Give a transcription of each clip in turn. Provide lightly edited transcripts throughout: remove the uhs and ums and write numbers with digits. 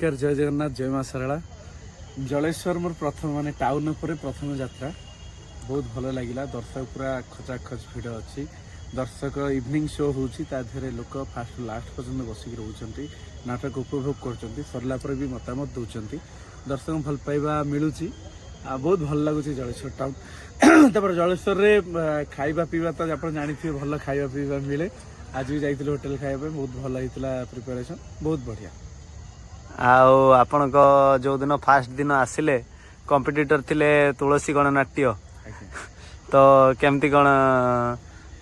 नमस्कार जय जगन्नाथ जय माँ सारा जलेश्वर मोर प्रथम माने टाउन पर प्रथम यात्रा बहुत भल लगिला दर्शक पूरा खचाखच भिड़ अच्छी दर्शक इवनिंग शो होरे लोक फास्ट लास्ट पर्यटन बसिक रोच नाटक उपभोग कर सरला पर भी मतामत दौरान दर्शक भल पाइबा मिलूँ बहुत भल लगुच जलेश्वर टाउन तापर जलेश्वर रे खाइबा पीवा तो आप जानी भल खाइबा पीवा मिले आज भी जाइए होटेल खाइबा बहुत भल होता प्रिपेरेसन बहुत बढ़िया आपण जो दिन फास्ट दिन आसिले कंपिटिटर थिले तुलसी गणनाट्य तो केमती कौन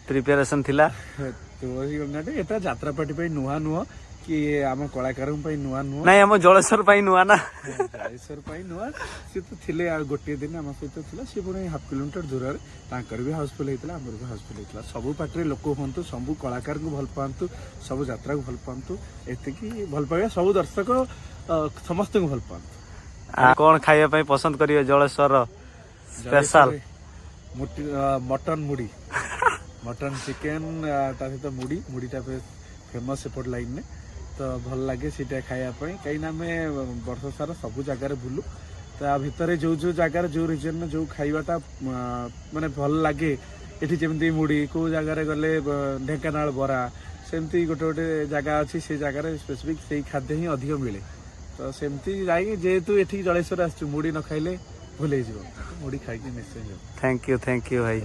प्रिपेरेसन थिला तुलसी गणनाट्य एटा यात्रा पार्टी नुआ नुह कि आम कलाकार नुआ नुह नहीं आम जलेश्वर नुआ ना जलेश्वर नुआ सी तो थिले गोटे दिन आम सहित थिला सी पुणी हाफ किलोमीटर दूर तांकर भी हाउसफुल होता आमर भी हाउसफुल होता सबू पार्टी लोक हूँ सबू कलाकार को भल पातु सब यात्रा को भल पातु एति भल पाइबा सब दर्शक समस्त को भल पातु कौन खाइबा पसंद करिए जलेश्वर स्पेशल मटन मुड़ी मटन चिकेन ता सहित मुड़ी मुड़ीटा फेमस एपट लाइन में तो भल लगे सीटा खायापी कहीं आम वर्ष सारा सब जगार बुलू ता भितर जो जो जगार जो रिजन में जो खाइबाटा माने भल लगे ये जमी मुड़ी को जगार गले ढेंकानाल बरा सेमती गोटे गोटे जगह अच्छी से जगार स्पेसिफिक से खाद्य ही अधिक मिले तो सेमती जाए जेहेतु ये जलेश्वर आसु मुड़ी न खाइले भूल मुड़ी खाई निश्चय थैंक यू भाई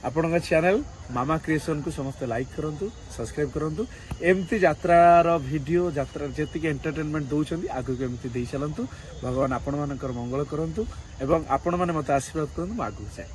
आपण चैनल मामा क्रिएशन को समस्त लाइक करंतु सब्सक्राइब करंतु एमती यात्रार वीडियो यात्रा जेतिक एंटरटेनमेंट दौरान आगु को एमती दे चलतु भगवान आपण मानकर मंगल करंतु एवं आपण माने मते आशीर्वाद करंतु आगु जाए।